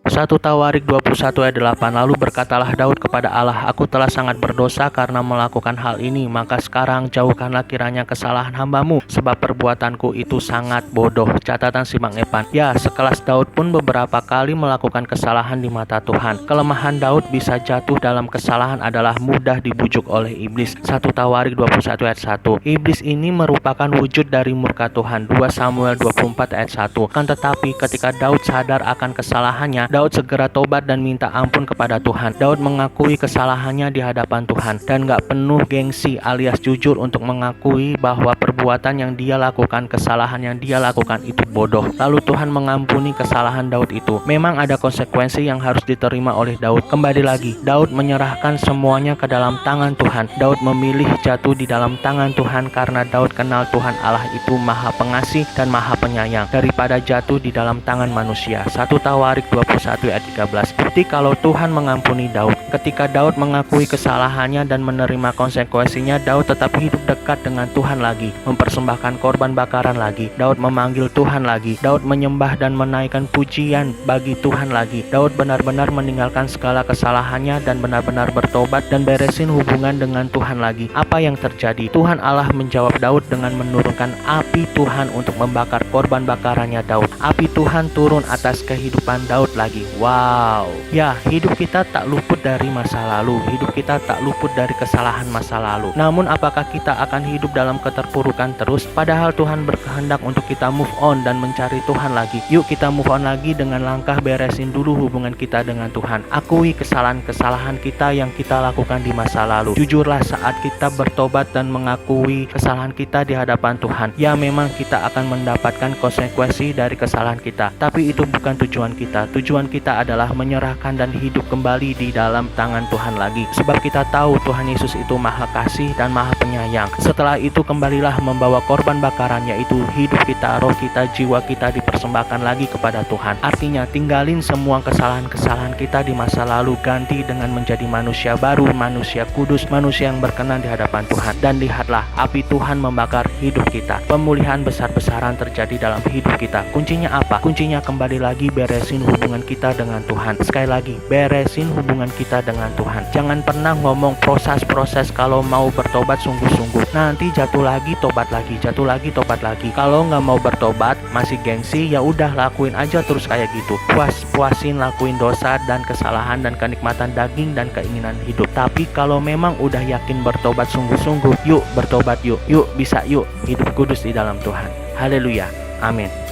1 Tawarik 21 ayat 8. Lalu berkatalah Daud kepada Allah, "Aku telah sangat berdosa karena melakukan hal ini, maka sekarang jauhkanlah kiranya kesalahan hamba-Mu, sebab perbuatanku itu sangat bodoh." Catatan Simak Epan. Ya, sekelas Daud pun beberapa kali melakukan kesalahan di mata Tuhan. Kelemahan Daud bisa jatuh dalam kesalahan adalah mudah dibujuk oleh iblis. 1 Tawarik 21 ayat 1. Iblis ini merupakan wujud dari murka Tuhan. 2 Samuel 24 ayat 1. Kan tetapi ketika Daud sadar akan kesalahannya, Daud segera tobat dan minta ampun kepada Tuhan. Daud mengakui kesalahannya di hadapan Tuhan dan gak penuh gengsi alias jujur untuk mengakui bahwa perbuatan yang dia lakukan, kesalahan yang dia lakukan itu bodoh. Lalu Tuhan mengampuni kesalahan Daud itu. Memang ada konsekuensi yang harus diterima oleh Daud. Kembali lagi, Daud menyerahkan semuanya ke dalam tangan Tuhan. Daud memilih jatuh di dalam tangan Tuhan karena Daud kenal Tuhan Allah itu maha pengasih dan maha penyayang daripada jatuh di dalam tangan manusia. 1 Tawarik 21 ayat 13. Bukti kalau Tuhan mengampuni Daud. Ketika Daud mengakui kesalahannya dan menerima konsekuensinya, Daud tetap hidup dekat dengan Tuhan lagi, mempersembahkan korban bakaran lagi. Daud memanggil Tuhan lagi. Daud menyembah dan menaikkan pujian bagi Tuhan lagi. Daud benar-benar meninggalkan segala kesalahannya dan benar-benar bertobat dan beresin hubungan dengan Tuhan lagi. Apa yang terjadi? Tuhan Allah menjawab Daud dengan menurunkan api Tuhan untuk membakar korban bakarannya Daud. Api Tuhan turun atas kehidupan Daud lagi. Wow. Ya, hidup kita tak luput dari masa lalu. Hidup kita tak luput dari kesalahan masa lalu. Namun apakah kita akan hidup dalam keterpurukan terus? Padahal Tuhan berkehendak untuk kita move on dan mencari Tuhan lagi. Yuk kita move on lagi dengan langkah beresin dulu hubungan kita dengan Tuhan. Akui kesalahan-kesalahan kita yang kita lakukan di masa lalu. Jujurlah saat kita bertobat dan mengakui kesalahan kita di hadapan Tuhan. Ya, memang kita akan mendapatkan konsekuensi dari kesalahan kita. Tapi itu bukan tujuan kita. Tujuan kita adalah menyerahkan dan hidup kembali di dalam tangan Tuhan lagi. Sebab kita tahu Tuhan Yesus itu maha kasih dan maha penyayang. Setelah itu kembalilah membawa korban bakaran, yaitu hidup kita, roh kita, jiwa kita dipersembahkan lagi kepada Tuhan. Artinya tinggalin semua kesalahan-kesalahan kita di masa lalu, ganti dengan menjadi manusia baru, manusia kudus, manusia yang berkenan di hadapan Tuhan. Dan lihatlah api Tuhan membakar hidup kita. Pemulihan besar-besaran terjadi dalam hidup kita. Kuncinya apa? Kuncinya kembali lagi beresin hubungan kita dengan Tuhan. Sekali lagi, beresin hubungan kita dengan Tuhan. Jangan pernah ngomong proses-proses kalau mau bertobat sungguh-sungguh. Nanti jatuh lagi, tobat lagi, jatuh lagi, tobat lagi. Kalau nggak mau bertobat, masih gengsi, ya udah lakuin aja terus kayak gitu. Puas-puasin lakuin dosa dan kesalahan dan kenikmatan daging dan keinginan hidup. Tapi kalau memang udah yakin bertobat sungguh-sungguh, yuk bertobat yuk. Yuk bisa yuk hidup kudus di dalam Tuhan. Haleluya. Amin.